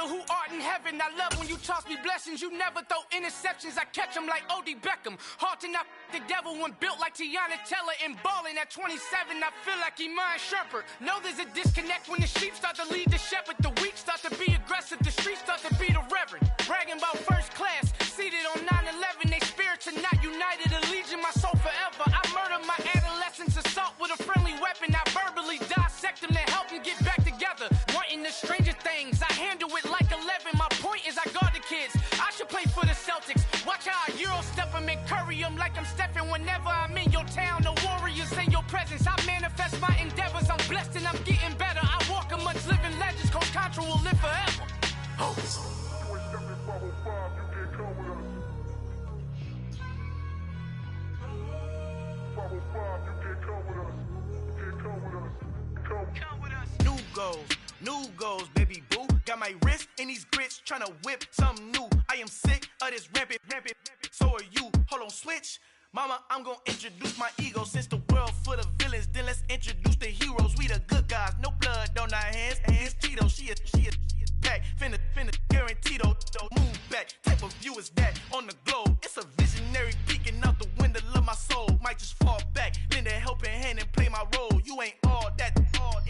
who art in heaven. I love when you toss me blessings. You never throw interceptions. I catch them like O.D. Beckham. Hard to not the devil when built like Tiana Teller. And balling at 27, I feel like Iman Shumpert. Know there's a disconnect when the sheep start to lead the shepherd. The weak start to be aggressive. The streets start to be the reverend. Bragging about first class. Seated on 9/11. They spirits are not united. Allegiant my soul forever. I murder my adolescence. Assault with a friendly weapon. I verbally dissect them to help them get back together. Wanting the stranger things. I handle it like 11. My point is I guard the kids. I should play for the Celtics. Watch how I Euro step them and curry them like I'm Stephen. Whenever I'm in your town, the Warriors in your presence. I manifest my endeavors. I'm blessed and I'm getting better. I walk amongst living legends. Coach Contra will live forever. Oh. New goals, baby boo. Got my wrist in these grits, tryna whip something new. I am sick of this rampant. So are you. Hold on, switch. Mama, I'm gonna introduce my ego. Since the world full of villains, then let's introduce the heroes. We the good guys, no blood on our hands. Hands Tito, she a pack. Finna, guaranteed though. Move back, type of view is that on the globe. It's a visionary peeking out the window of my soul. Might just fall back, lend a helping hand and play my role. You ain't all that.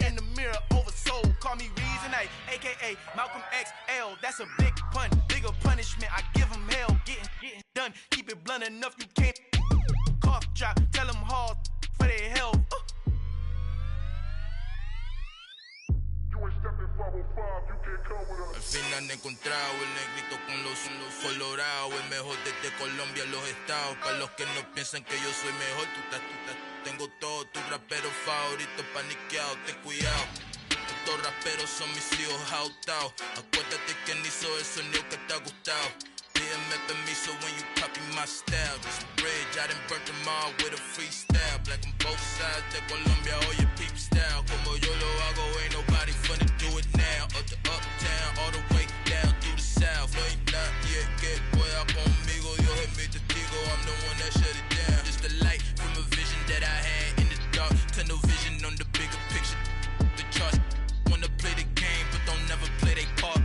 In the mirror, oversold. Call me Reason A, aka Malcolm XL. That's a big pun, bigger punishment. I give him hell, getting done. Keep it blunt enough, you can't. Cough drop, tell them hard for their health. Al fin han encontrado el negrito con los colorados. El mejor desde Colombia, los estados. Para los que no piensan que yo soy mejor, tengo todo, tus raperos favoritos paniqueados, ten cuidado. Estos raperos son mis hijos jautados. Acuérdate quién hizo el sonido que te ha gustado. Pídeme permiso when you copy my style. This bridge, I done burnt them all with a freestyle. Black on both sides de Colombia, oye peep style. Como yo lo hago, ain't nobody finna do it now. Up to uptown, all the way down through the south. No hay nadie que pueda conmigo, Dios es mi testigo. I'm the one that shut it down. Just the light from a vision that I had in the dark. Tunnel vision on the bigger picture. The charts wanna play the game, but don't never play their part.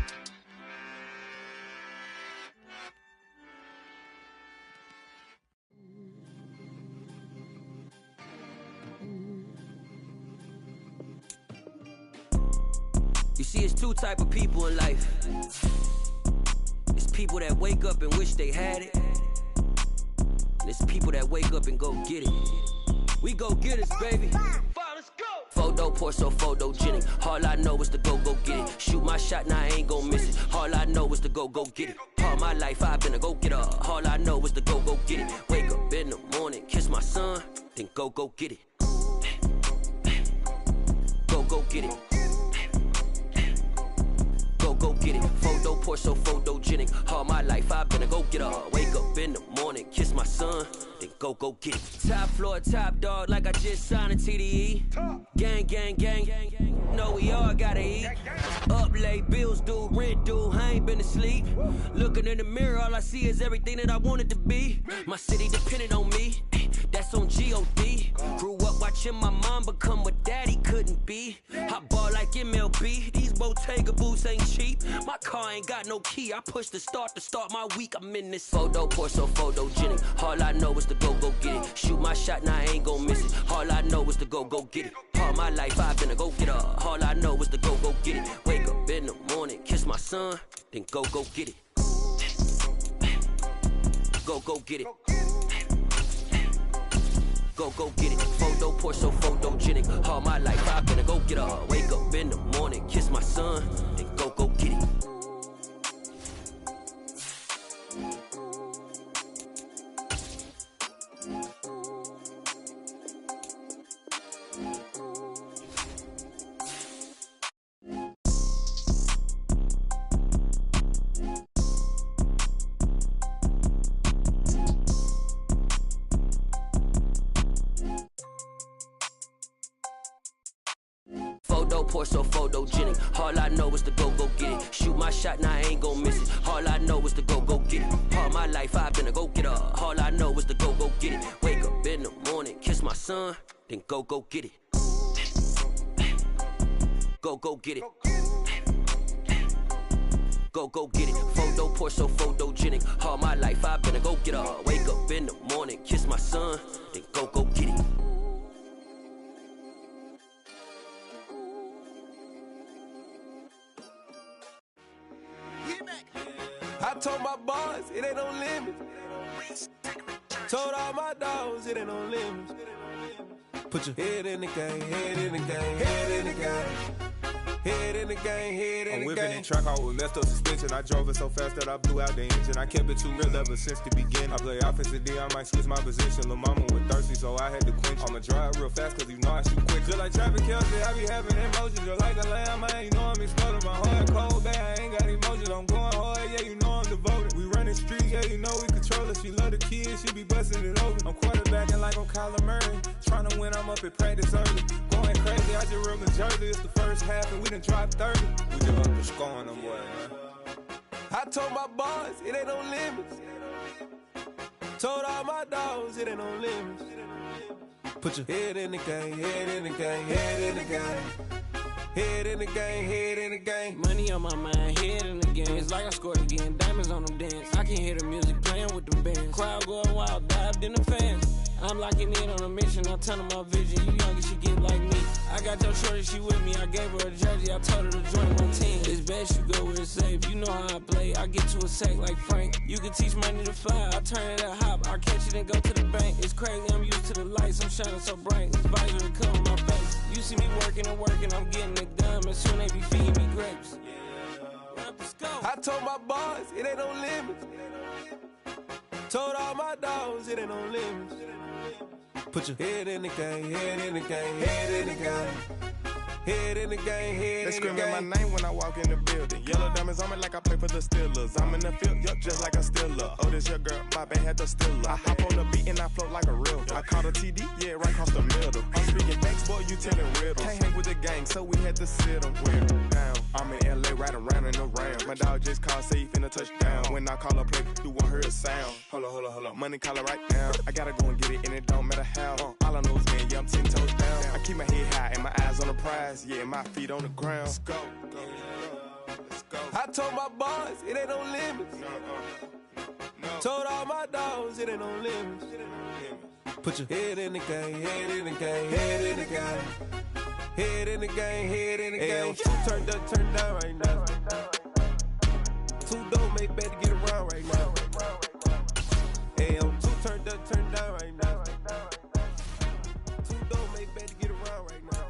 You see, it's two type of people in life. It's people that wake up and wish they had it. And it's people that wake up and go get it. We go get it, baby. Let's go. Photo pour so photogenic. All I know is to go get it. Shoot my shot, now I ain't gon' miss it. All I know is to go get it. All my life I've been a go getter. All I know is to go get it. Wake up in the morning, kiss my son, then go get it. Go get it. Go get it. Photo pour so photogenic. All my life I've been a go getter. Wake up in the morning, kiss my son, then go get it. Top floor, top dog, like I just signed a TDE. Gang. Know we all gotta eat. Up late, bills due, rent due. I ain't been asleep. Looking in the mirror, all I see is everything that I wanted to be. My city depended on me. That's on G.O.D. Grew up watching my mom become what daddy couldn't be. I ball like MLB. These Bottega boots ain't cheap. My car ain't got no key. I push the start to start my week. I'm in this photo pour so photogenic. All I know is to go get it. Shoot my shot, now I ain't gon' miss it. All I know is to go get it. All my life I've been a go getter. All I know is to go get it. Wake up in the morning, kiss my son, then go get it. Go get it. Go get it. Photo pour so photogenic. All my life I've been a go getter. Wake up in the morning, kiss my son, then go get it. Pour so photogenic. All I know is to go get it. Shoot my shot, now I ain't gon' miss it. All I know is to go get it. All my life I've been a go getter. All I know is to go get it. Wake up in the morning, kiss my son, then go get it. Go get it. go get it. Photo poor, so photogenic. All my life I've been a go-getter. Wake up in the morning, kiss my son, then go get it. I told my boys it ain't no limits. Told all my dogs it ain't no limits. Put your head in the game, head in the game, head in the game. Head in the game, head in the game. I'm whipping in track out with messed up suspension. I drove it so fast that I blew out the engine. I kept it too real ever since the beginning. I play offensive D, I might switch my position. Lil' mama was thirsty, so I had to quench. I'ma drive real fast, cause you know I shoot quick. Just like Travis Kelce, I be having emotions. Just like a lamb, man, you know I'm exploding. My heart cold, bad, I ain't got emotions. I'm going hard, yeah, you know I'm devoted. We running streets, yeah, you know we control it. She love the kids, she be busting it over. I'm quarterbacking like I'm Kyler Murray. Trying to win, I'm up at practice early. Going crazy, I just real the jersey. It's the first half, and we done dropped 30. We just up to scoring them, boy, man. I told my boys it ain't no limits. Told all my dogs it ain't no limits. Put your head in the game, head in the game, head in the game. Head in the game, head in the game. Money on my mind, head in the game. It's like I scored again, diamonds on them dance. I can hear the music playing with them bands. Crowd going wild, dived in the fans. I'm locking in on a mission, I'm telling my vision. You young, she get like me. I got your shorty, she with me. I gave her a jersey, I told her to join my team. It's best you go where it's safe. You know how I play, I get to a sack like Frank. You can teach money to fly, I turn it a hop. I catch it and go to the bank. It's crazy, I'm used to the lights, I'm shining so bright. This visor to cover my face. You see me working and working, I'm getting it done. And soon they be feeding me grapes. I told my boys it ain't no limits. Told all my dogs it ain't no limits. Put your head in the game, head in the game, head in the game. Head in the game, head in the game. They screaming my name when I walk in the building. Yellow diamonds on me like I play for the Steelers. I'm in the field, yup, just like a Steeler. Oh, this your girl, my band had the Steeler. I hop on the beat and I float like a river. I caught a TD, yeah, right across the middle. I'm speaking thanks, boy, you telling riddles. Can't hang with the gang, so we had to sit them down. I'm in LA, right around in the round. My dog just called, say he finna touchdown. When I call a play, you won't hear a sound. Hold up, money caller right now. I gotta go and get it, and it don't matter how. All I know is, man, yeah, I'm 10 toes down. I keep my head high and my eyes on the prize. Yeah, my feet on the ground. Let's go. I told my boys it ain't no limits. Told all my dogs it ain't no limits. Put your head in the game, head in the game, head in the game. Head in the game, head in the game. Turned up, turned down right now. Too dope, make better get around right now. Hey, I'm too turned up, turned down right now. Too dope, make better get around right now.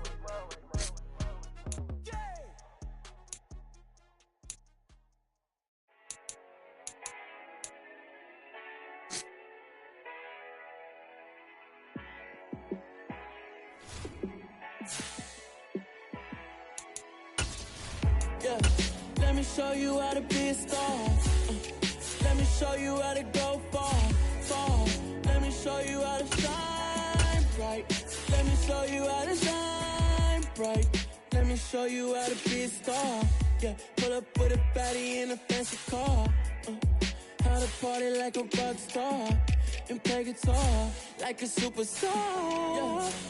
Yeah, let me show you how to be a star. Let me show you how to go far. Let me show you how to shine bright. Let me show you how to shine bright. Let me show you how to be a star. Yeah, pull up with a baddie in a fancy car. How to party like a rock star and play guitar like a superstar.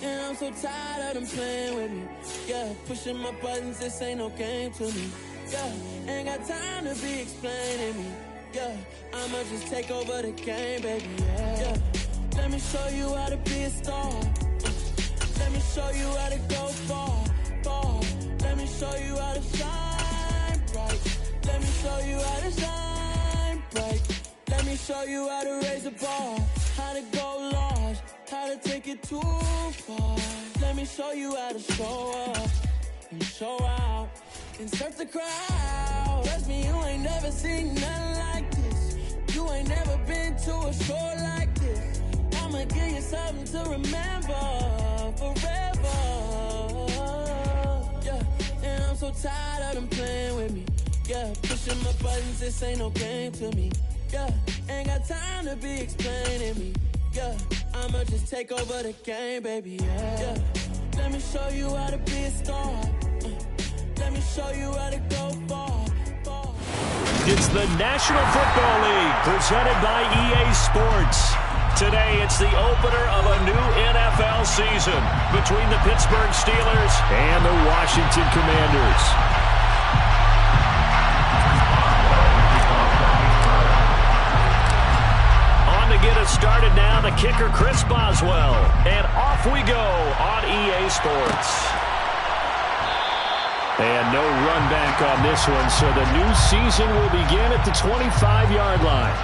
Yeah, and I'm so tired of them playing with me. Yeah, pushing my buttons, this ain't no game to me. Yeah, ain't got time to be explaining me. Yeah, I'ma just take over the game, baby. Yeah, let me show you how to be a star. Let me show you how to go far. Let me show you how to shine bright. Let me show you how to shine bright. Let me show you how to raise the bar, how to go large, how to take it too far. Let me show you how to show up and show out and surf the crowd. Trust me, you ain't never seen nothing like this. You ain't never been to a show like this. I'ma give you something to remember forever. Yeah, and I'm so tired of them playing with me. Yeah, pushing my buttons, this ain't no game to me. Yeah, ain't got time to be explaining me. Yeah, I'ma just take over the game, baby. Yeah, let me show you how to be a star. Let me show you how to go far. It's the National Football League presented by EA Sports. Today, it's the opener of a new NFL season between the Pittsburgh Steelers and the Washington Commanders. get us started now. The kicker, Chris Boswell. And off we go on EA Sports. And no run back on this one, so the new season will begin at the 25-yard line.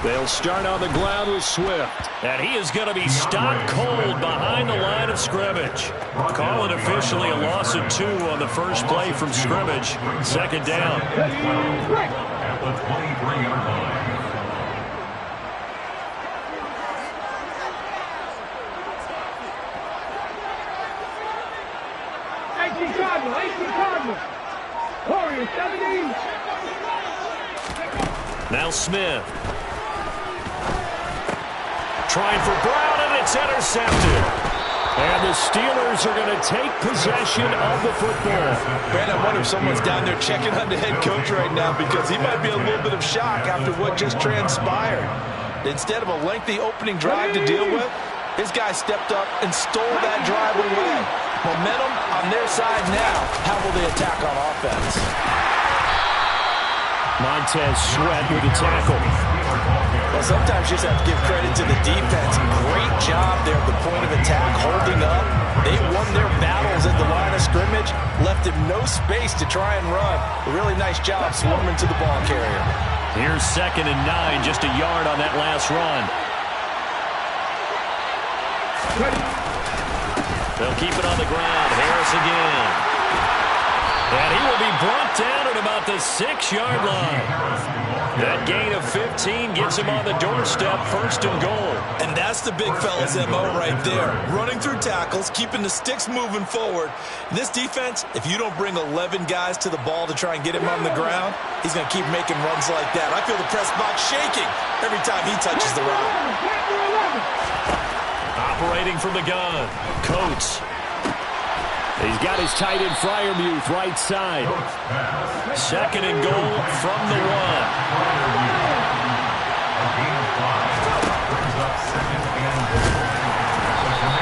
They'll start on the ground with Swift. And he is going to be stopped cold behind the line of scrimmage. Call it officially a loss of 2 on the first play from scrimmage. Second down. At the 23-yard line. Now Smith. Trying for Brown, and it's intercepted. And the Steelers are going to take possession of the football. Man, I wonder if someone's down there checking on the head coach right now, because he might be a little bit of shock after what just transpired. Instead of a lengthy opening drive to deal with, his guy stepped up and stole that drive away. Momentum on their side now. How will they attack on offense? Montez Sweat with a tackle. Well, sometimes you just have to give credit to the defense. Great job there at the point of attack, holding up. They won their battles at the line of scrimmage, left him no space to try and run. A really nice job swarming to the ball carrier. Here's 2nd and 9, just a yard on that last run. They'll keep it on the ground. Harris again. And he will be brought down at about the 6-yard line. That gain of 15 gets him on the doorstep, 1st and goal. And that's the big fella's MO right there. Running through tackles, keeping the sticks moving forward. This defense, if you don't bring 11 guys to the ball to try and get him on the ground, he's going to keep making runs like that. I feel the press box shaking every time he touches the rock. Operating from the gun, Coates. He's got his tight end Freiermuth right side. 2nd and goal from the 1.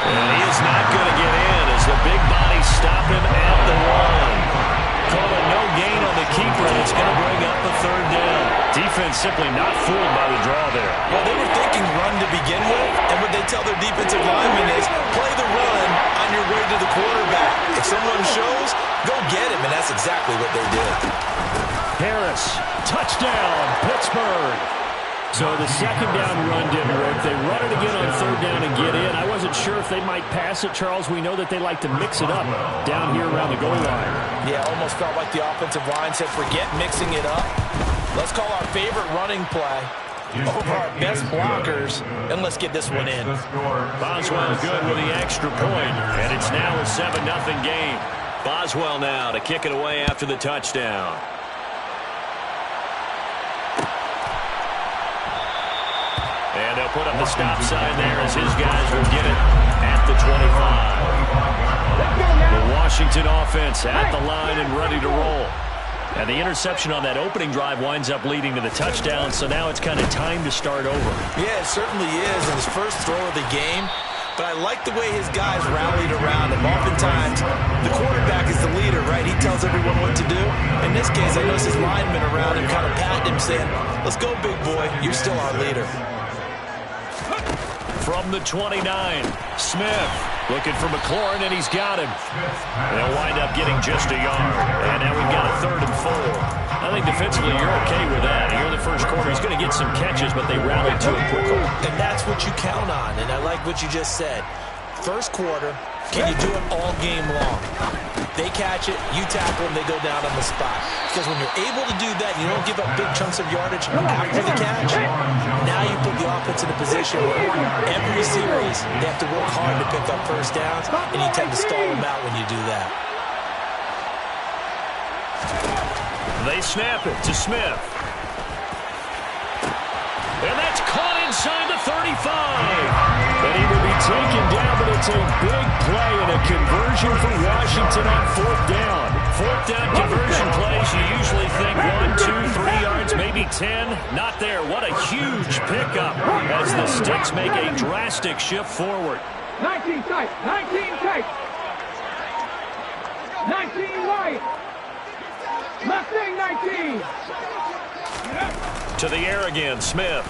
And he is not going to get in as the big bodies stop him at the 1. Call it no gain on the keeper, and it's going to bring up a 3rd down. Defense simply not fooled by the draw there. Well, they were thinking run to begin with, and what they tell their defensive linemen is play the run on your way to the quarterback. If someone shows, go get him, and that's exactly what they did. Harris, touchdown, Pittsburgh. So the 2nd down run didn't work. They run it again on 3rd down and get in. I wasn't sure if they might pass it, Charles. We know that they like to mix it up down here around the goal line. Yeah, almost felt like the offensive line said, forget mixing it up. Let's call our favorite running play over our best blockers, and let's get this one in. Boswell good with the extra point, and it's now a 7-0 game. Boswell now to kick it away after the touchdown. And they'll put up the stop sign there as his guys will get it at the 25. The Washington offense at the line and ready to roll. And the interception on that opening drive winds up leading to the touchdown, so now it's kind of time to start over. Yeah, it certainly is in his first throw of the game. But I like the way his guys rallied around him. Oftentimes, the quarterback is the leader, right? He tells everyone what to do. In this case, I noticed his linemen around him kind of patting him, saying, let's go, big boy. You're still our leader. From the 29, Smith looking for McLaurin, and he's got him. They'll wind up getting just a yard. And now we've got a 3rd and 4. I think defensively you're okay with that. Here in the first quarter, he's going to get some catches, but they rallied to it quickly. And that's what you count on, and I like what you just said. First quarter, can you do it all game long? They catch it, you tackle them, they go down on the spot. Because when you're able to do that, you don't give up big chunks of yardage after the catch, now you put the offense in a position where every series they have to work hard to pick up first downs, and you tend to stall them out when you do that. They snap it to Smith. And that's caught inside the 35. And he will be taken down, but it's a big play and a conversion for Washington on fourth down. Fourth down conversion plays, you usually think 1, 2, 3 yards, maybe 10. Not there. What a huge pickup as the Sticks make a drastic shift forward. 19 tight, 19 tight. 19 wide. Left wing 19. To the air again, Smith.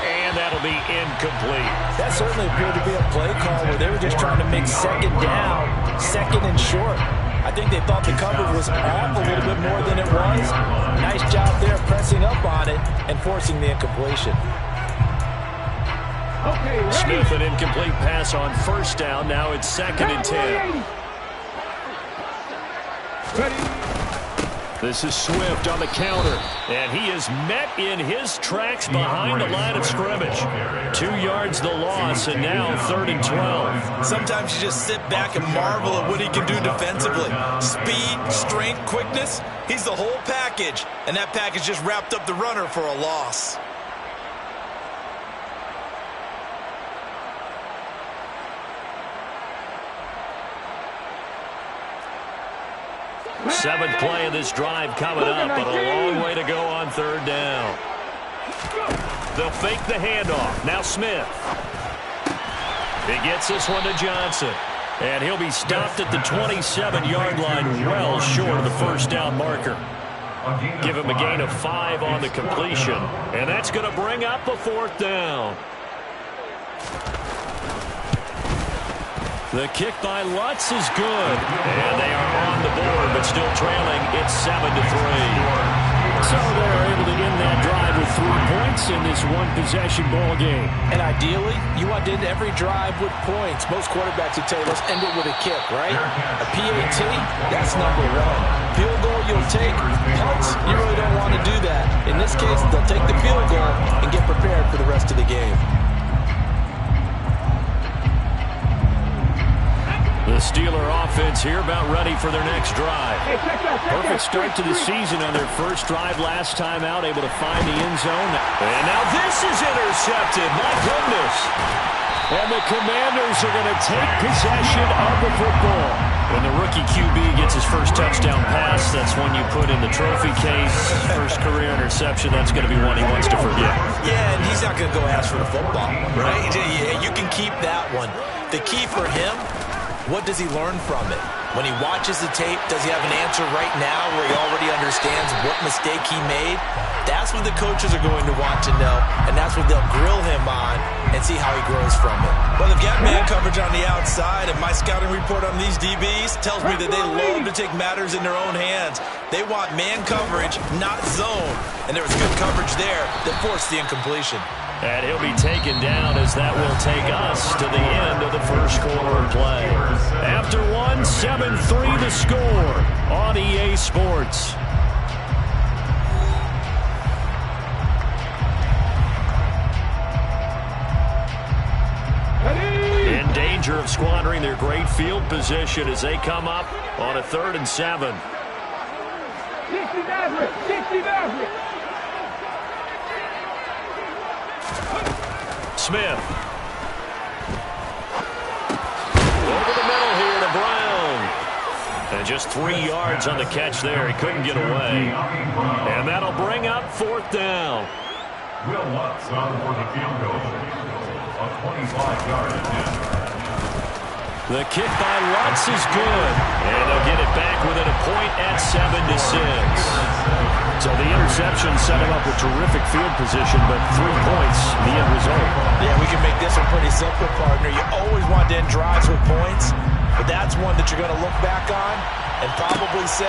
And that'll be incomplete. That certainly appeared to be a play call where they were just trying to make second down, second and short. I think they thought the coverage was off a little bit more than it was. Nice job there pressing up on it and forcing the incompletion. Okay, Smith, an incomplete pass on first down. Now it's 2nd and 10. Ready. This is Swift on the counter, and he is met in his tracks behind the line of scrimmage. 2 yards the loss, and now 3rd and 12. Sometimes you just sit back and marvel at what he can do defensively. Speed, strength, quickness, he's the whole package, and that package just wrapped up the runner for a loss. Seventh play of this drive coming up, but a long way to go on 3rd down. They'll fake the handoff. Now Smith. He gets this one to Johnson. And he'll be stopped at the 27-yard line, well short of the first down marker. Give him a gain of 5 on the completion. And that's going to bring up a 4th down. The kick by Lutz is good. And they are on the board, but still trailing. It's 7-3. So they're able to end that drive with 3 points in this one-possession ball game. And ideally, you want to end every drive with points. Most quarterbacks would tell you, let's end it with a kick, right? A PAT, that's number 1. Field goal you'll take. Punts, you really don't want to do that. In this case, they'll take the field goal and get prepared for the rest of the game. The Steeler offense here about ready for their next drive. Perfect start to the season on their first drive last time out, able to find the end zone. And now this is intercepted. My goodness. And the Commanders are going to take possession of the football. When the rookie QB gets his first touchdown pass, that's one you put in the trophy case. First career interception, that's going to be one he wants to forget. Yeah, and he's not going to go ask for the football, right? Yeah, you can keep that one. The key for him, what does he learn from it? When he watches the tape, does he have an answer right now where he already understands what mistake he made? That's what the coaches are going to want to know, and that's what they'll grill him on and see how he grows from it. Well, they've got man coverage on the outside, and my scouting report on these DBs tells me that they love to take matters in their own hands. They want man coverage, not zone, and there was good coverage there that forced the incompletion. And he'll be taken down as that will take us to the end of the first quarter of play. After 1, 7-3 the score on EA Sports. In danger of squandering their great field position as they come up on a 3rd and 7. 60 Maverick, 60 Maverick. Smith. Over the middle here to Brown. And just 3 yards on the catch there. He couldn't get away. And that'll bring up 4th down. Will Lutz on for the field goal. A 25-yard attempt. The kick by Lutz is good. And they'll get it back within a point at 7-6. So the interception set him up with terrific field position, but 3 points, the end result. Yeah, we can make this one pretty simple, partner. You always want to end drives with points, but that's one that you're going to look back on and probably say,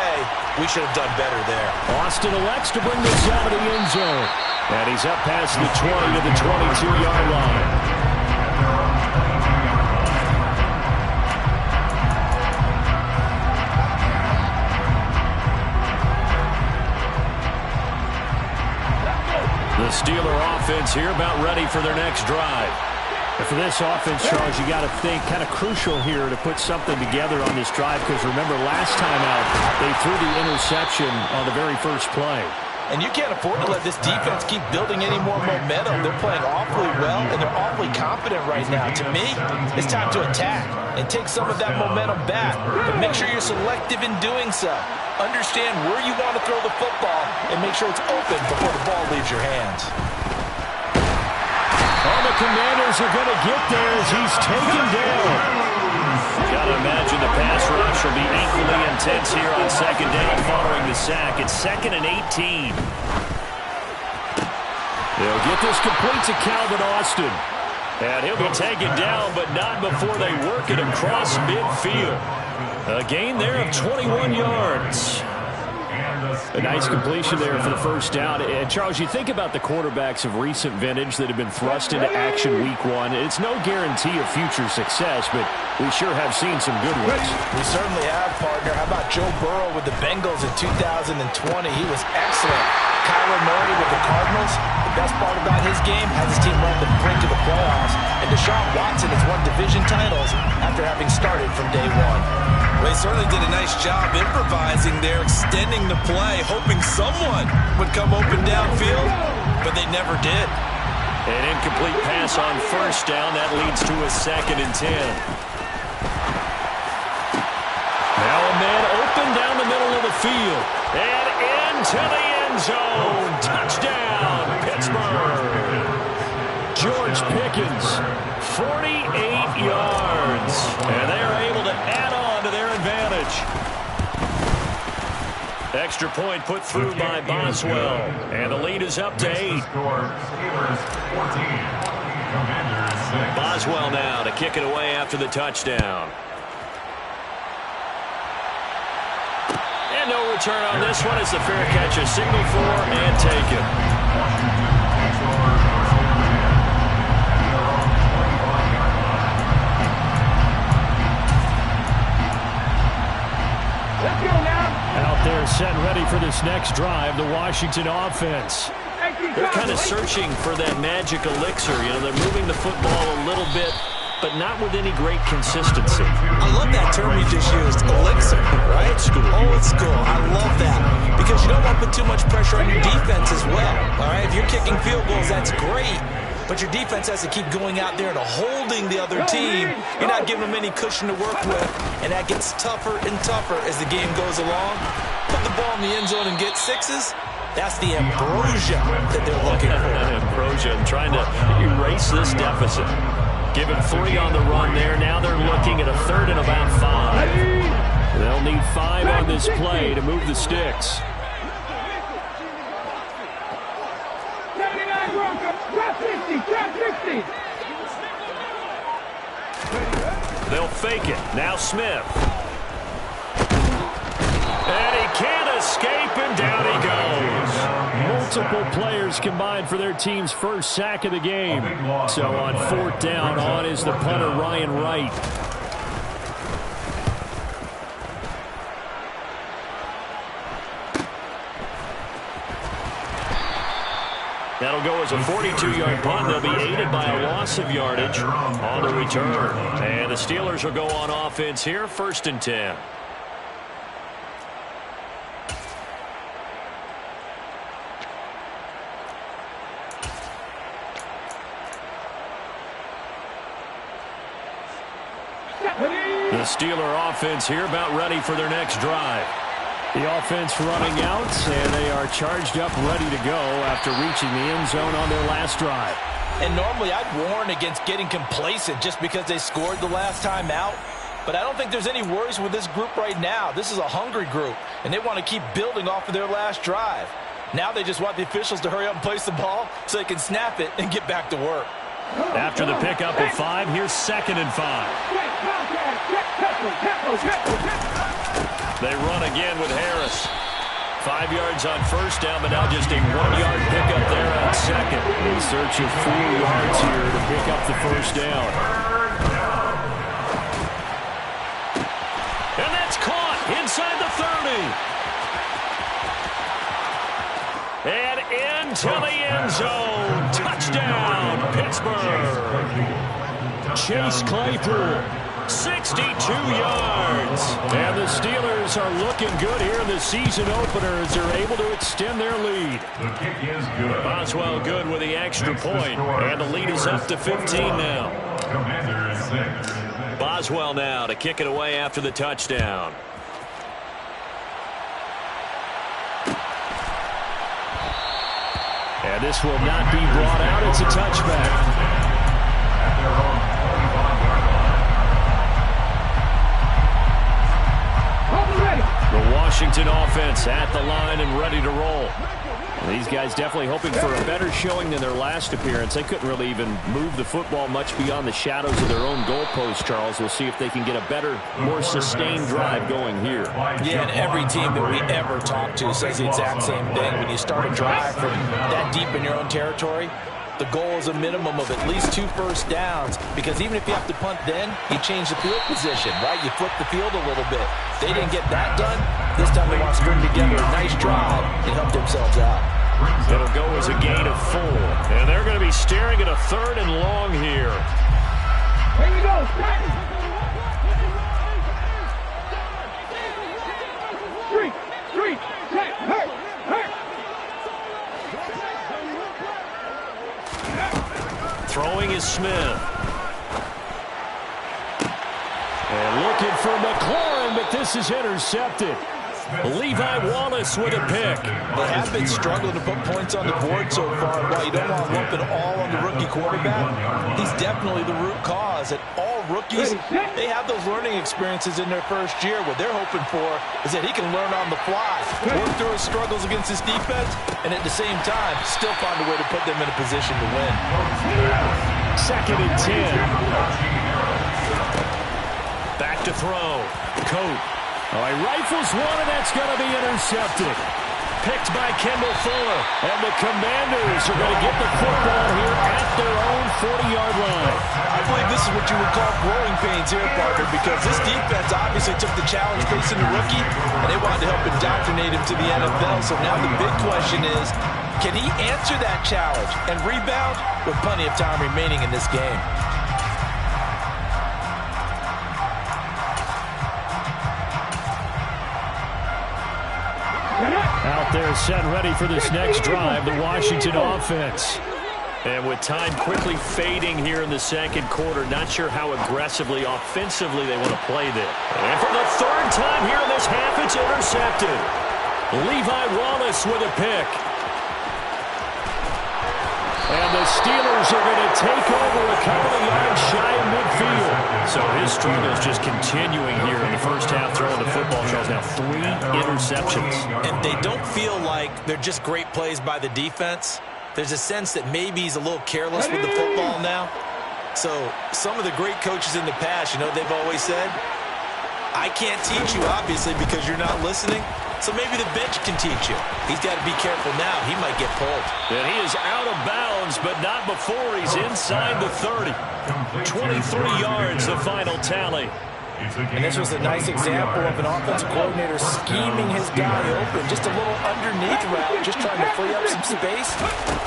we should have done better there. Austin elects to bring this out of the end zone. And he's up past the 20 to the 22-yard line. The Steeler offense here about ready for their next drive. And for this offense, Charles, you got to think kind of crucial here to put something together on this drive, because remember last time out they threw the interception on the very first play. And you can't afford to let this defense keep building any more momentum. They're playing awfully well, and they're awfully confident right now. To me, it's time to attack and take some of that momentum back. But make sure you're selective in doing so. Understand where you want to throw the football and make sure it's open before the ball leaves your hands. All the Commanders are going to get there as he's taken down. Got to imagine the pass rush will be equally intense here on second down following the sack. It's 2nd and 18. They'll get this complete to Calvin Austin. And he'll be taken down, but not before they work it across midfield. A gain there of 21 yards. A nice completion there for the first down. And Charles, you think about the quarterbacks of recent vintage that have been thrust into action week 1. It's no guarantee of future success, but we sure have seen some good ones. We certainly have, partner. How about Joe Burrow with the Bengals in 2020? He was excellent. Kyler Murray with the Cardinals. The best part about his game has his team run the brink of the playoffs. And Deshaun Watson has won division titles after having started from day 1. Well, he certainly did a nice job improvising there, extending the play, hoping someone would come open downfield, but they never did. An incomplete pass on first down. That leads to a 2nd and 10. Now a man open down the middle of the field. And into the end zone. Touchdown, Pittsburgh. George Pickens, 48 yards. And they are able to add on to their advantage. Extra point put through by Boswell. And the lead is up to 8. Boswell now to kick it away after the touchdown. And no return on this one as the fair catch is signaled for and taken. Out there set ready for this next drive, the Washington offense. They're kind of searching for that magic elixir. You know, they're moving the football a little bit, but not with any great consistency. I love that term you just used, elixir, right? Old school. I love that because you don't want to put too much pressure on your defense as well. All right, if you're kicking field goals, that's great. But your defense has to keep going out there and holding the other team. You're not giving them any cushion to work with, and that gets tougher and tougher as the game goes along. Put the ball in the end zone and get 6s. That's the ambrosia that they're looking for. Ambrosia, trying to erase this deficit. Given 3 on the run there. Now they're looking at a 3rd and about 5. They'll need 5 on this play to move the sticks. They'll fake it. Now Smith. And he can't escape, and down he goes. Multiple players combined for their team's first sack of the game. So on 4th down, on is the punter, Ryan Wright. That'll go as a 42-yard punt. They'll be aided by a loss of yardage on the return. And the Steelers will go on offense here, 1st and 10. The Steeler offense here about ready for their next drive. The offense running out, and they are charged up, ready to go after reaching the end zone on their last drive. And normally I'd warn against getting complacent just because they scored the last time out. But I don't think there's any worries with this group right now. This is a hungry group, and they want to keep building off of their last drive. Now they just want the officials to hurry up and place the ball so they can snap it and get back to work. After the pickup of 5, here's 2nd and 5. They run again with Harris. 5 yards on first down, but now just a 1-yard pickup there on 2nd. In search of 4 yards here to pick up the first down. And that's caught inside the 30. And into the end zone. Touchdown, Pittsburgh. Chase Claypool 62 yards. And the Steelers are looking good here in the season opener as they're able to extend their lead. The kick is good. Boswell good with the extra point, and the lead is up to 15 now. Commander is 6. Boswell now to kick it away after the touchdown. And this will not be brought out. It's a touchback. The Washington offense at the line and ready to roll. These guys definitely hoping for a better showing than their last appearance. They couldn't really even move the football much beyond the shadows of their own goalpost, Charles. We'll see if they can get a better, more sustained drive going here. Yeah, and every team that we ever talk to says the exact same thing. When you start a drive from that deep in your own territory, the goal is a minimum of at least 2 first downs, because even if you have to punt then, you change the field position, right? You flip the field a little bit. They didn't get that done. This time they want to string together a nice drive and help themselves out. It'll go as a gain of 4. And they're going to be staring at a 3rd and long here. Here we go. Street. Hurt. Throwing is Smith. And looking for McLaurin, but this is intercepted. Levi Wallace with a pick. They have been struggling to put points on the board so far. While you don't want to lump it all on the rookie quarterback, he's definitely the root cause. And all rookies, they have those learning experiences in their first year. What they're hoping for is that he can learn on the fly, work through his struggles against his defense, and at the same time, still find a way to put them in a position to win. 2nd and 10. Back to throw. Coat. All right, rifles one, and that's going to be intercepted. Picked by Kendall Fuller. And the Commanders are going to get the football here at their own 40-yard line. I believe this is what you would call growing pains here, partner, because this defense obviously took the challenge facing the rookie, and they wanted to help indoctrinate him to the NFL. So now the big question is, can he answer that challenge and rebound with plenty of time remaining in this game? Out there set ready for this next drive, the Washington offense. And with time quickly fading here in the 2nd quarter, not sure how aggressively, offensively they want to play this. And for the 3rd time here in this half, it's intercepted. Levi Wallace with a pick. And the Steelers are going to take over a couple of yards shy of midfield. So his struggles just continuing here in the first half, throwing the football. Charles, now 3 interceptions. And they don't feel like they're just great plays by the defense. There's a sense that maybe he's a little careless with the football now. So some of the great coaches in the past, you know, they've always said, I can't teach you, obviously, because you're not listening. So maybe the bench can teach you. He's got to be careful now. He might get pulled. And he is out of bounds, but not before he's inside the 30. 23 yards, the final tally. And this was a nice example of an offensive coordinator scheming his guy open. Just a little underneath route, just trying to free up some space.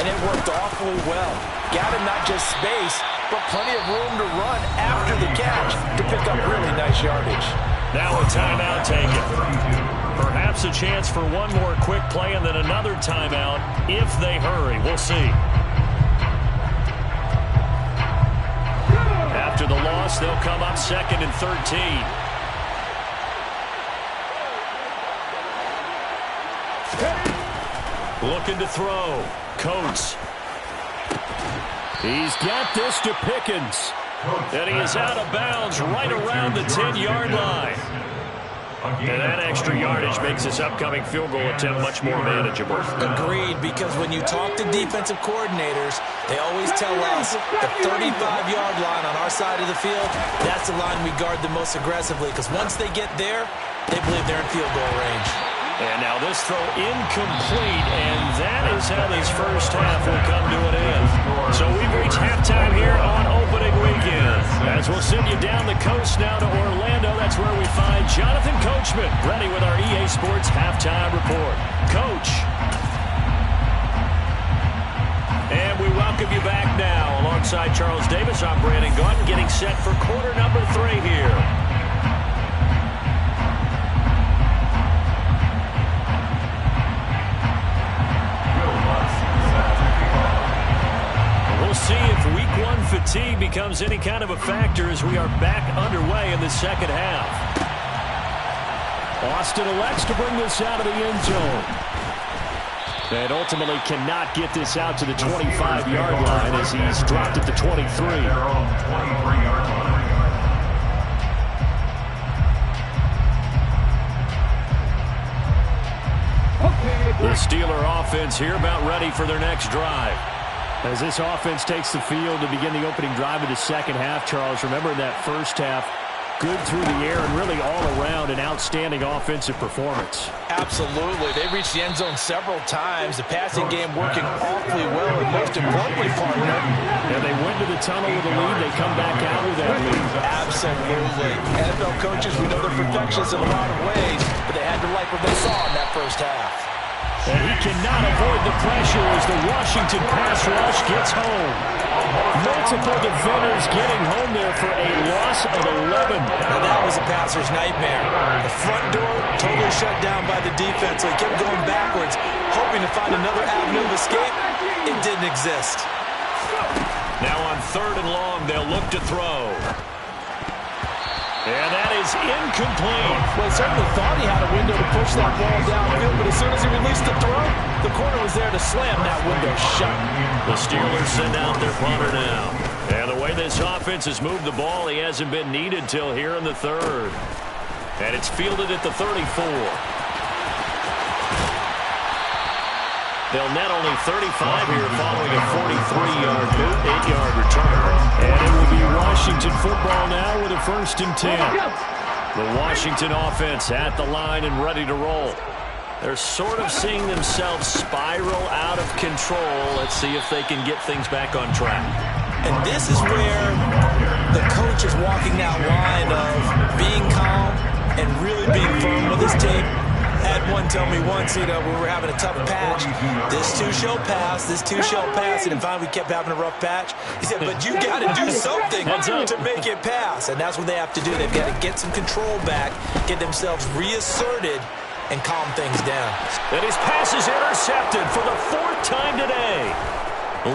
And it worked awfully well. Got him not just space, but plenty of room to run after the catch to pick up really nice yardage. Now a timeout taken. Perhaps a chance for one more quick play and then another timeout if they hurry. We'll see. After the loss, they'll come up 2nd and 13. Looking to throw. Coates. He's got this to Pickens. And he is out of bounds right around the 10-yard line. And that extra yardage makes this upcoming field goal attempt much more manageable. Agreed, because when you talk to defensive coordinators, they always tell us the 35-yard line on our side of the field, that's the line we guard the most aggressively, because once they get there, they believe they're in field goal range. And now this throw incomplete, and that is how this first half will come to an end. So we've reached halftime here on opening weekend. As we'll send you down the coast now to Orlando, that's where we find Jonathan Coachman, ready with our EA Sports Halftime Report. Coach. And we welcome you back now along Alongside Charles Davis, I'm Brandon Gaudin, getting set for quarter number 3 here. We'll see if week 1 fatigue becomes any kind of a factor as we are back underway in the second half. Austin elects to bring this out of the end zone. And ultimately cannot get this out to the 25-yard line as he's dropped at the 23. The Steeler offense here about ready for their next drive. As this offense takes the field to begin the opening drive of the second half, Charles, remember in that first half, good through the air and really all around an outstanding offensive performance. Absolutely. They reached the end zone several times. The passing game working awfully well, and most importantly, partner. And they went to the tunnel with a lead. They come back out with that lead. Absolutely. NFL coaches, we know they're perfectionists in a lot of ways, but they had to like what they saw in that first half. And he cannot avoid the pressure as the Washington pass rush gets home. Multiple defenders getting home there for a loss of 11. Now that was a passer's nightmare. The front door totally shut down by the defense, so he kept going backwards, hoping to find another avenue of escape. It didn't exist. Now on 3rd and long, they'll look to throw. And that is incomplete. Well, he certainly thought he had a window to push that ball downfield, but as soon as he released the throw, the corner was there to slam that window shut. The Steelers send out their punter now. And the way this offense has moved the ball, he hasn't been needed till here in the 3rd. And it's fielded at the 34. They'll net only 35 here following a 43-yard boot, 8-yard return. And it will be Washington football now with a 1st and 10. The Washington offense at the line and ready to roll. They're sort of seeing themselves spiral out of control. Let's see if they can get things back on track. And this is where the coach is walking that line of being calm and really being firm with his team. Had one tell me once, we were having a tough patch. This too shall pass, this too shall pass. And finally we kept having a rough patch. He said, but you got to do something to make it pass. And that's what they have to do. They've got to get some control back, get themselves reasserted, and calm things down. And his pass is intercepted for the 4th time today.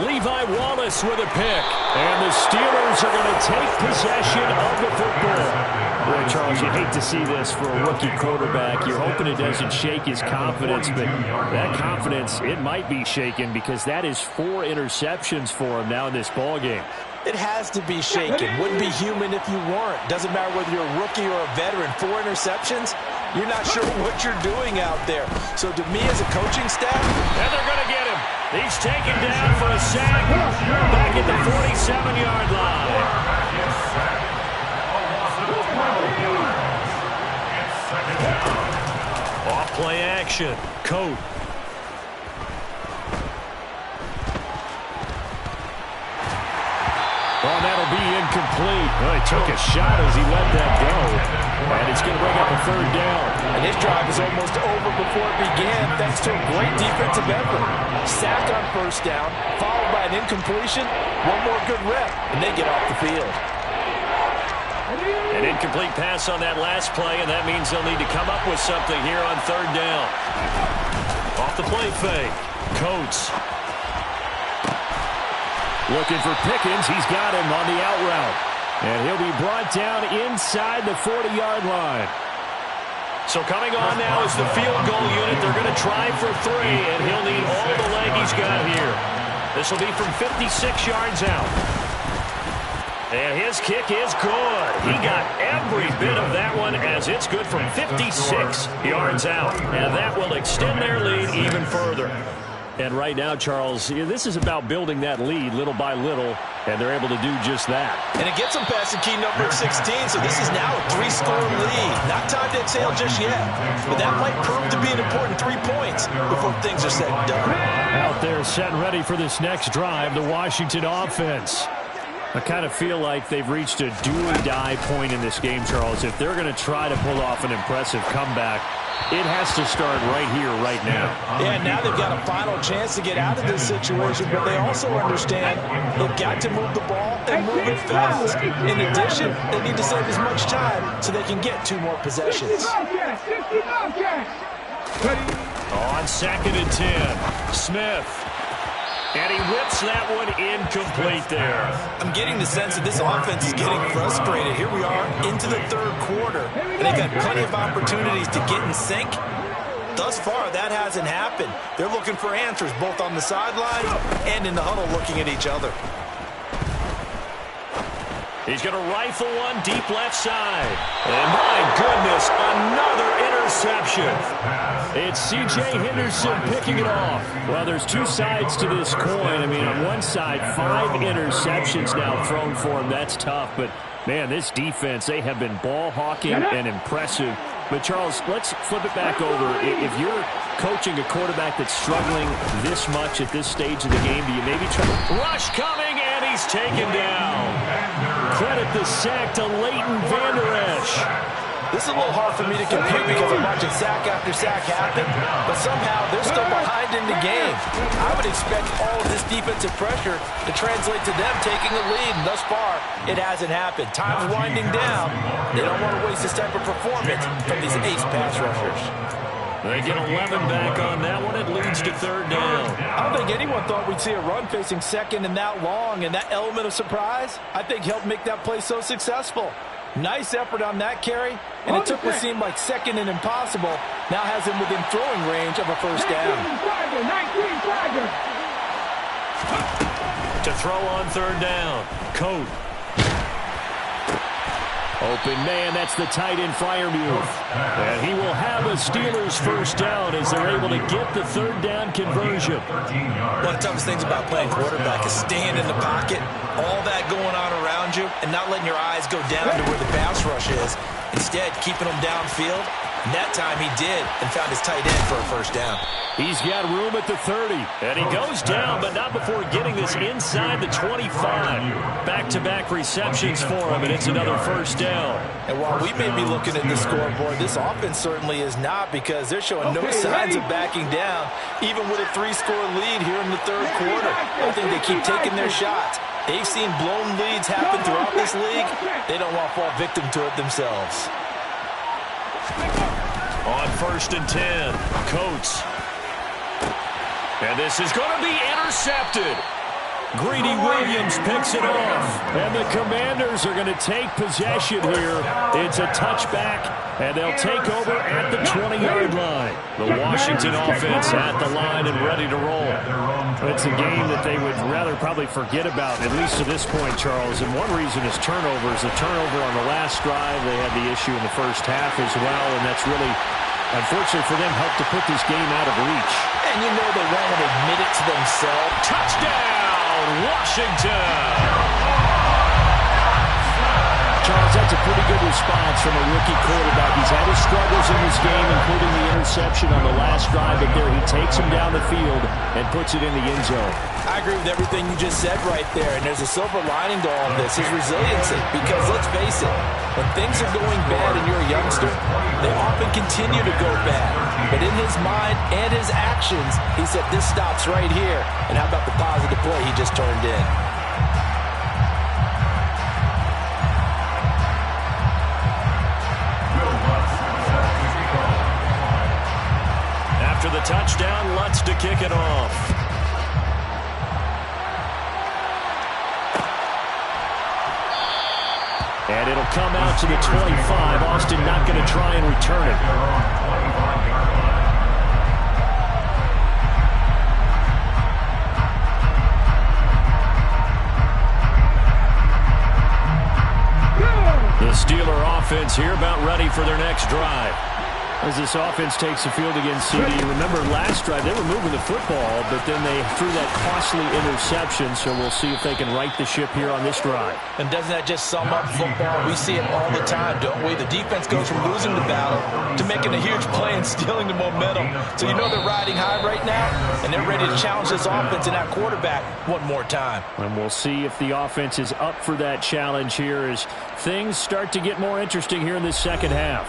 Levi Wallace with a pick. And the Steelers are going to take possession of the football. Boy, Charles, you hate to see this for a rookie quarterback. You're hoping it doesn't shake his confidence, but that confidence, it might be shaken because that is 4 interceptions for him now in this ballgame. It has to be shaken. Wouldn't be human if you weren't. Doesn't matter whether you're a rookie or a veteran. 4 interceptions, you're not sure what you're doing out there. So to me as a coaching staff, and they're going to get him. He's taken down for a sack back at the 47-yard line. Off play action. Coat. Oh, that'll be incomplete. Well, he took a shot as he let that go. And it's going to bring up a 3rd down. And this drive was almost over before it began thanks to a great defensive effort. Sack on 1st down, followed by an incompletion, one more good rep, and they get off the field. An incomplete pass on that last play, and that means they'll need to come up with something here on 3rd down. Off the play fake. Coates. Looking for Pickens. He's got him on the out route. And he'll be brought down inside the 40-yard line. So coming on now is the field goal unit. They're going to try for 3, and he'll need all the leg he's got here. This will be from 56 yards out. And his kick is good. He got every bit of that one as it's good from 56 yards out. And that will extend their lead even further. And right now, Charles, this is about building that lead little by little, and they're able to do just that. And it gets them past the key number of 16, so this is now a 3-score lead. Not time to exhale just yet, but that might prove to be an important 3 points before things are said and done. Out there set and ready for this next drive, the Washington offense. I kind of feel like they've reached a do-or-die point in this game, Charles. If they're going to try to pull off an impressive comeback, it has to start right here, right now. Yeah, now they've got a final chance to get out of this situation, but they also understand they've got to move the ball and move it fast. In addition, they need to save as much time so they can get 2 more possessions. On 2nd and 10, Smith. And he whips that one incomplete there. I'm getting the sense that this offense is getting frustrated. Here we are into the 3rd quarter, and they've got plenty of opportunities to get in sync. Thus far, that hasn't happened. They're looking for answers both on the sidelines and in the huddle looking at each other. He's going to rifle one deep left side. And my goodness, another interception. It's C.J. Henderson picking it off. Well, there's 2 sides to this coin. I mean, on one side, 5 interceptions now thrown for him. That's tough. But, man, this defense, they have been ball hawking and impressive. But, Charles, let's flip it back over. If you're coaching a quarterback that's struggling this much at this stage of the game, do you maybe try? Rush coming, and he's taken down. Credit the sack to Leighton Vander Esch. This is a little hard for me to compute because I'm watching sack after sack happen, but somehow they're still behind in the game. I would expect all of this defensive pressure to translate to them taking a lead, and thus far, it hasn't happened. Time's winding down. They don't want to waste this type of performance from these ace pass rushers. They get 11 back on that one. It leads to 3rd down. I don't think anyone thought we'd see a run facing 2nd and that long, and that element of surprise, I think, helped make that play so successful. Nice effort on that carry, and it took what seemed like 2nd and impossible, now has him within throwing range of a 1st down. To throw on 3rd down, Coat. Open man, that's the tight end Freiermuth. And he will have a Steelers 1st down as they're able to get the 3rd down conversion. One of the toughest things about playing quarterback is staying in the pocket, all that going on around you, and not letting your eyes go down to where the pass rush is. Instead, keeping them downfield. And that time he did and found his tight end for a 1st down. He's got room at the 30. And he goes down, but not before getting this inside the 25. Back-to-back receptions for him, and it's another 1st down. And while we may be looking at the scoreboard, this offense certainly is not, because they're showing no signs of backing down, even with a 3-score lead here in the 3rd quarter. I think they keep taking their shots. They've seen blown leads happen throughout this league. They don't want to fall victim to it themselves. On 1st and 10, Coates. And this is going to be intercepted. Greedy Williams picks it off. And the Commanders are going to take possession here. It's a touchback, and they'll take over at the 20-yard line. The Washington offense at the line and ready to roll. It's a game that they would rather probably forget about, at least to this point, Charles. And one reason is turnovers. The turnover on the last drive, they had the issue in the 1st half as well, and that's really, unfortunately for them, helped to put this game out of reach. And you know they won't admit it to themselves. Touchdown, Washington! Charles, that's a pretty good response from a rookie quarterback. He's had his struggles in this game, including the interception on the last drive, but there he takes him down the field and puts it in the end zone. I agree with everything you just said right there, and there's a silver lining to all of this, his resiliency, because let's face it, when things are going bad and you're a youngster, they often continue to go bad. But in his mind and his actions, he said, this stops right here. And how about the positive play he just turned in? After the touchdown, Lutz to kick it off. And it'll come out to the 25. Austin not going to try and return it. The Steeler offense here about ready for their next drive. As this offense takes the field against CD. Remember last drive, they were moving the football, but then they threw that costly interception, so we'll see if they can right the ship here on this drive. And doesn't that just sum up football? We see it all the time, don't we? The defense goes from losing the battle to making a huge play and stealing the momentum. So you know they're riding high right now, and they're ready to challenge this offense and that quarterback one more time. And we'll see if the offense is up for that challenge here as things start to get more interesting here in this second half.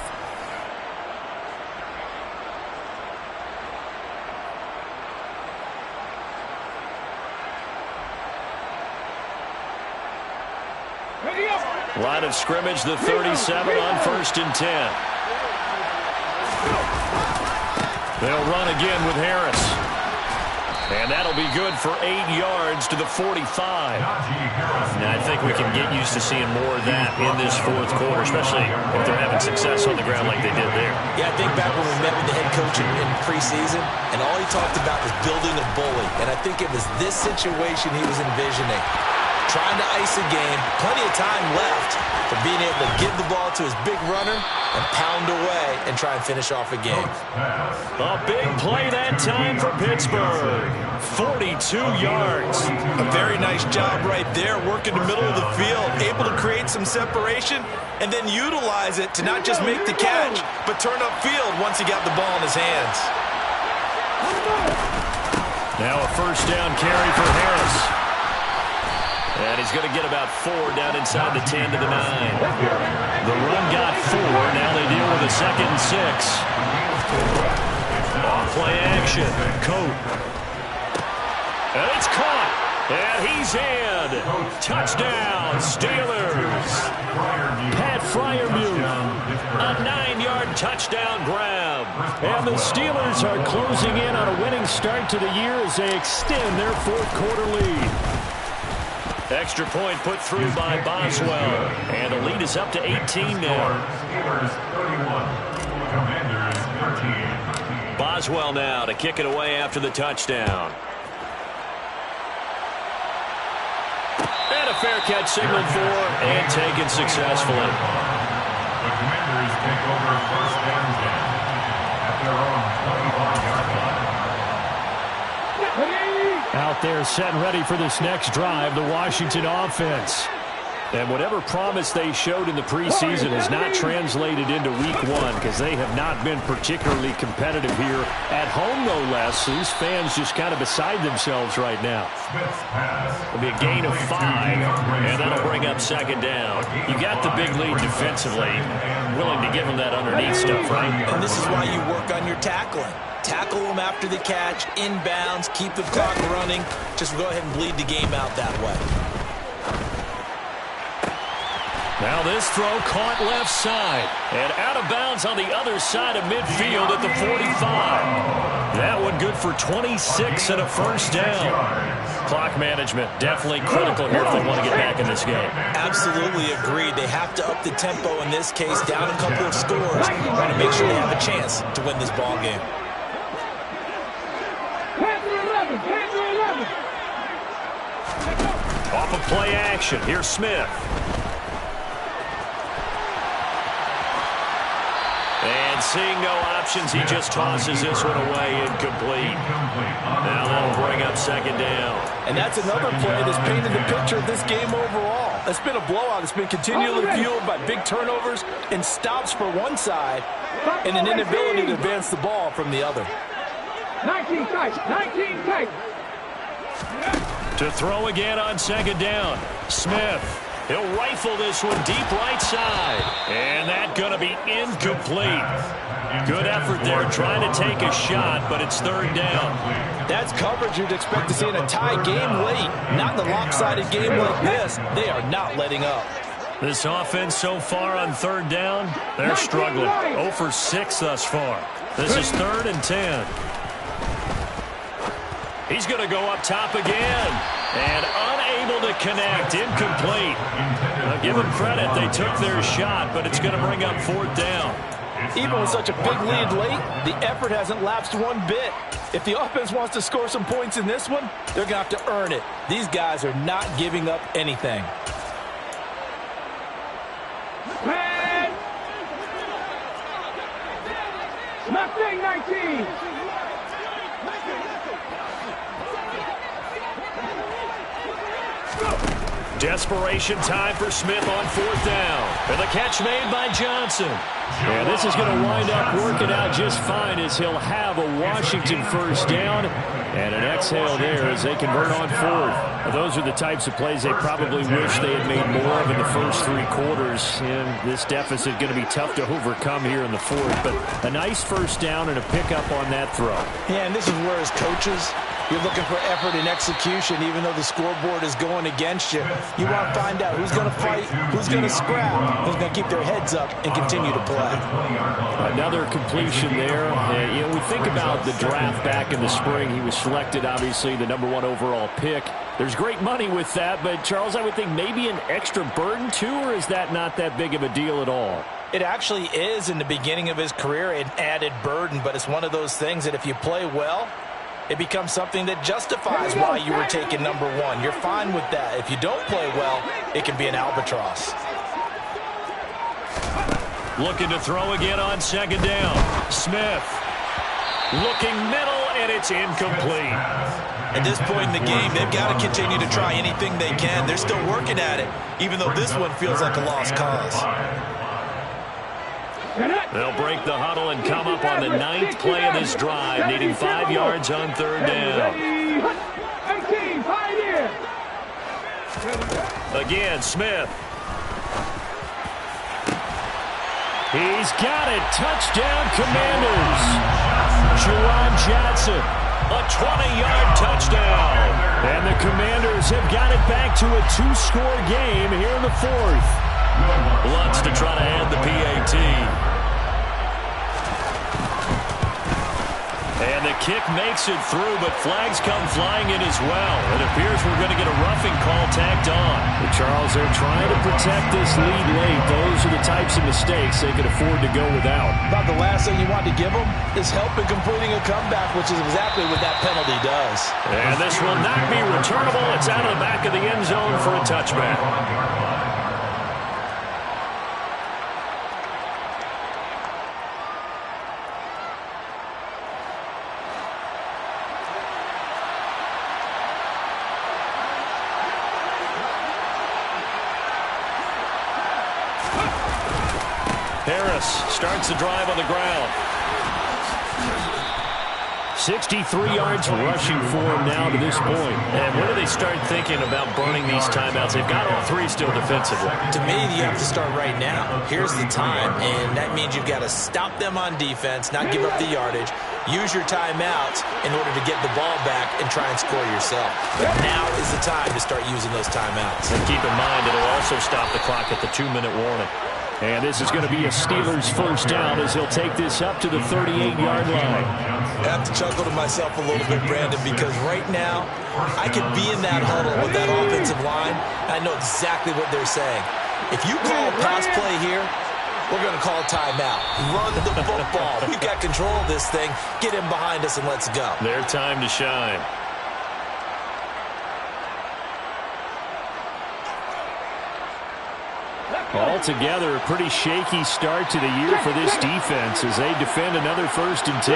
Line of scrimmage, the 37 on 1st and 10. They'll run again with Harris. And that'll be good for 8 yards to the 45. Now, I think we can get used to seeing more of that in this fourth quarter, especially if they're having success on the ground like they did there. Yeah, I think back when we met with the head coach in preseason, and all he talked about was building a bully. And I think it was this situation he was envisioning. Trying to ice a game, plenty of time left for being able to give the ball to his big runner and pound away and try and finish off a game. A big play that time for Pittsburgh. 42 yards. A very nice job right there, working the middle of the field, able to create some separation and then utilize it to not just make the catch, but turn upfield once he got the ball in his hands. Now a first down carry for Harris. And he's going to get about 4 down inside the 10 to the 9. The run got 4. Now they deal with a 2nd and 6. Play action. Coat. And it's caught. And he's in. Touchdown, Steelers. Pat Freiermuth. A 9-yard touchdown grab. And the Steelers are closing in on a winning start to the year as they extend their fourth quarter lead. Extra point put through by Boswell. And the lead is up to 18 now. Boswell now to kick it away after the touchdown. And a fair catch signaled for and taken successfully. The Commanders take over 1st and 10 at their own 25-yard line. Out there set and ready for this next drive, the Washington offense. And whatever promise they showed in the preseason has not translated into week 1 because they have not been particularly competitive here at home, no less. So these fans just kind of beside themselves right now. It'll be a gain of 5, and that'll bring up 2nd down. You got the big lead defensively, willing to give them that underneath stuff, right? And this is why you work on your tackling. Tackle them after the catch, inbounds, keep the clock running. Just go ahead and bleed the game out that way. Now this throw caught left side and out of bounds on the other side of midfield at the 45. That one good for 26 and a first down. Clock management definitely critical here if they want to get back in this game. Absolutely agreed. They have to up the tempo in this case, down a couple of scores, trying to make sure they have a chance to win this ball game. Off of play action, here's Smith. And seeing no options, he just tosses this one away, incomplete. Now that'll bring up 2nd down. And that's another play that's painted the picture of this game overall. It's been a blowout. It's been continually fueled by big turnovers and stops for one side and an inability to advance the ball from the other. 19 tight, 19 tight. To throw again on 2nd down. Smith. He'll rifle this one deep right side. And that's going to be incomplete. Good effort there trying to take a shot, but it's 3rd down. That's coverage you'd expect to see in a tie game late. Not in a lopsided game like this. They are not letting up. This offense so far on 3rd down, they're struggling. 0 for 6 thus far. This is 3rd and 10. He's going to go up top again. And unable to connect. Incomplete. I'll give them credit. They took their shot, but it's going to bring up 4th down. Even with such a big lead late, the effort hasn't lapsed one bit. If the offense wants to score some points in this one, they're going to have to earn it. These guys are not giving up anything. Mustang 19. Desperation time for Smith on 4th down. And the catch made by Johnson. And this is going to wind up working out just fine as he'll have a Washington 1st down. And an exhale there as they convert on 4th. Those are the types of plays they probably wish they had made more of in the first 3 quarters. And this deficit going to be tough to overcome here in the 4th. But a nice 1st down and a pickup on that throw. Yeah, and this is where as coaches, you're looking for effort and execution, even though the scoreboard is going against you. You want to find out who's going to fight, who's going to scrap, who's going to keep their heads up and continue to play. Another completion there. You know, we think about the draft back in the spring. He was selected, obviously, the #1 overall pick. There's great money with that, but, Charles, I would think maybe an extra burden, too, or is that not that big of a deal at all? It actually is in the beginning of his career an added burden, but it's one of those things that if you play well, it becomes something that justifies why you were taken #1. You're fine with that. If you don't play well, it can be an albatross. Looking to throw again on 2nd down. Smith looking middle, and it's incomplete. At this point in the game, they've got to continue to try anything they can. They're still working at it, even though this one feels like a lost cause. They'll break the huddle and come up on the 9th play of this drive, needing 5 yards on 3rd down. Again, Smith. He's got it. Touchdown, Commanders. Juwan Johnson, a 20-yard touchdown. And the Commanders have got it back to a 2-score game here in the 4th. Lutz to try to add the PAT. And the kick makes it through, but flags come flying in as well. It appears we're going to get a roughing call tacked on. But Charles, they're trying to protect this lead late. Those are the types of mistakes they can afford to go without. About the last thing you want to give them is help in completing a comeback, which is exactly what that penalty does. And this will not be returnable. It's out of the back of the end zone for a touchback. Harris starts the drive on the ground. 63 yards rushing for him now to this point. And when do they start thinking about burning these timeouts? They've got all 3 still defensively. To me, you have to start right now. Here's the time, and that means you've got to stop them on defense, not give up the yardage, use your timeouts in order to get the ball back and try and score yourself. But now is the time to start using those timeouts. And keep in mind, it'll also stop the clock at the 2-minute warning. And this is going to be a Steelers 1st down as he'll take this up to the 38-yard line. I have to chuckle to myself a little bit, Brandon, because right now I could be in that huddle with that offensive line, and I know exactly what they're saying. If you call a pass play here, we're going to call a timeout. Run the football. We've got control of this thing. Get in behind us and let's go. Their time to shine. Altogether, a pretty shaky start to the year for this defense as they defend another 1st and 10.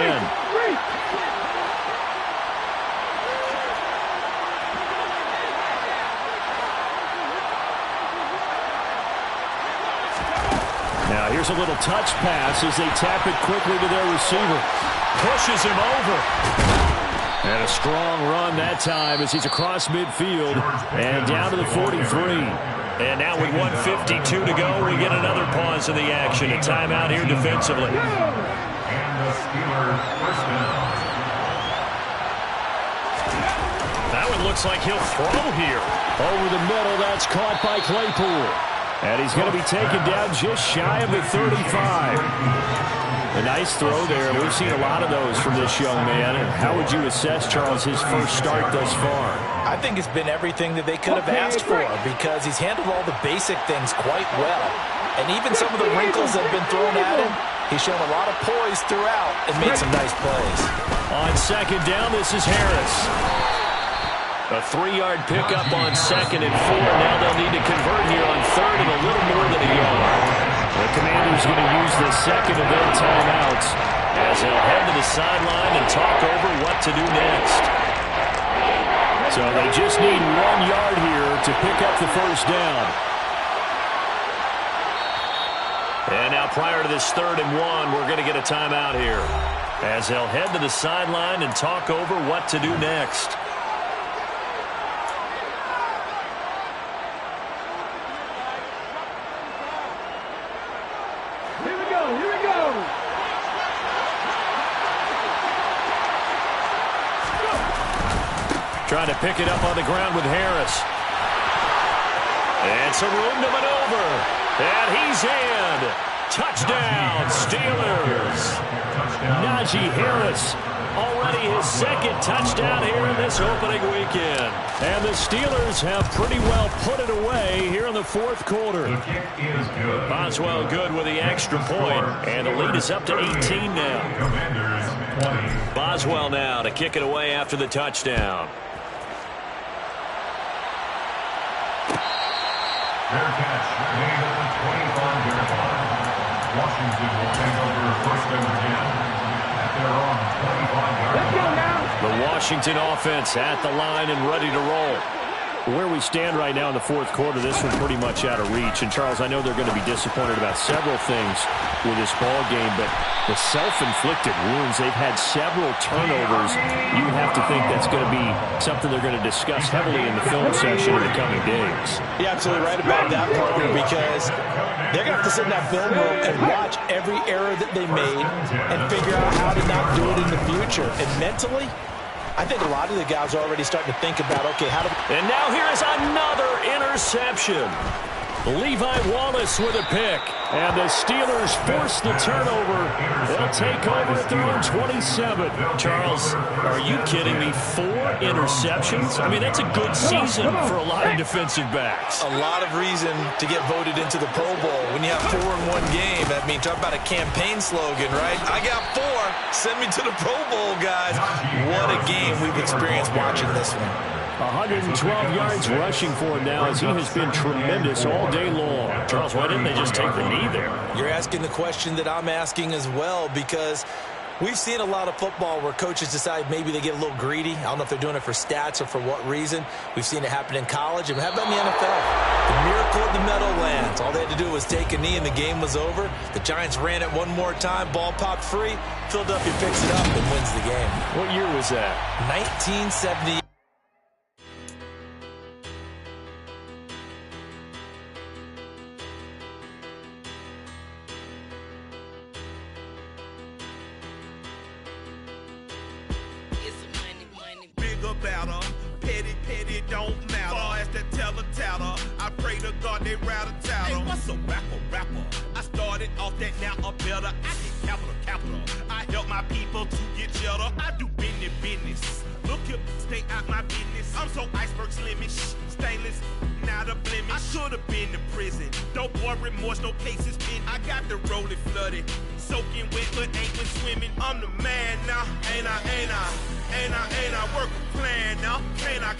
Now here's a little touch pass as they tap it quickly to their receiver. Pushes him over. And a strong run that time as he's across midfield and down to the 43. And now with 1:52 to go, we get another pause in the action. A timeout here defensively. And the Steelers 1st down. That one looks like he'll throw here. Over the middle, that's caught by Claypool. And he's going to be taken down just shy of the 35. A nice throw there. We've seen a lot of those from this young man. And how would you assess, Charles, his first start thus far? I think it's been everything that they could have asked for because he's handled all the basic things quite well. And even some of the wrinkles that have been thrown at him, he's shown a lot of poise throughout and made some nice plays. On 2nd down, this is Harris. A 3-yard pickup on 2nd and 4. Now they'll need to convert here on 3rd and a little more than a yard. But Commanders going to use the second of their timeouts as they'll head to the sideline and talk over what to do next. So they just need 1 yard here to pick up the first down. And now prior to this 3rd and 1, we're going to get a timeout here as they'll head to the sideline and talk over what to do next. Trying to pick it up on the ground with Harris. And some room to maneuver. And he's in. Touchdown, Steelers. Najee Harris, already his 2nd touchdown here in this opening weekend. And the Steelers have pretty well put it away here in the 4th quarter. Boswell good with the extra point, and the lead is up to 18 now. Boswell now to kick it away after the touchdown. Fair catch made at the 25-yard line. Washington will take over first and 10 at their own 25-yard line. Let's go now. The Washington offense at the line and ready to roll. Where we stand right now in the 4th quarter, this one's pretty much out of reach. And, Charles, I know they're going to be disappointed about several things with this ball game, but the self-inflicted wounds, they've had several turnovers. You have to think that's going to be something they're going to discuss heavily in the film session in the coming days. You're absolutely right about that, partner, because they're going to have to sit in that film room and watch every error that they made and figure out how to not do it in the future. And mentally, I think a lot of the guys are already starting to think about, okay, how do we... And now here is another interception. Levi Wallace with a pick. And the Steelers force the turnover. They'll take over at their own 27. Charles, are you kidding me? 4 interceptions? I mean, that's a good season for a lot of defensive backs. A lot of reason to get voted into the Pro Bowl. When you have 4 in one game, I mean, talk about a campaign slogan, right? I got 4. Send me to the Pro Bowl, guys. What a game we've experienced watching this one. 112 yards rushing for him now as he has been tremendous all day long. Charles, why didn't they just take the knee there? You're asking the question that I'm asking as well, because we've seen a lot of football where coaches decide maybe they get a little greedy. I don't know if they're doing it for stats or for what reason. We've seen it happen in college. And how about in the NFL? The miracle of the Meadowlands. All they had to do was take a knee and the game was over. The Giants ran it one more time. Ball popped free. Philadelphia picks it up and wins the game. What year was that? 1970. Petty don't matter. Far as that teller, I pray to God they rat-a-tattle. Hey, what's a rapper? I started off that, now I'm better. I get capital. I help my people to get cheddar. I do business. Look here, stay out my business. I'm so iceberg slimish, stainless, not a blemish. I should've been in prison. Don't boy remorse, no cases pinned. I got the rolling flooded, soaking wet, but ain't been swimming. I'm the man now, ain't I? Work a plan now, can't I?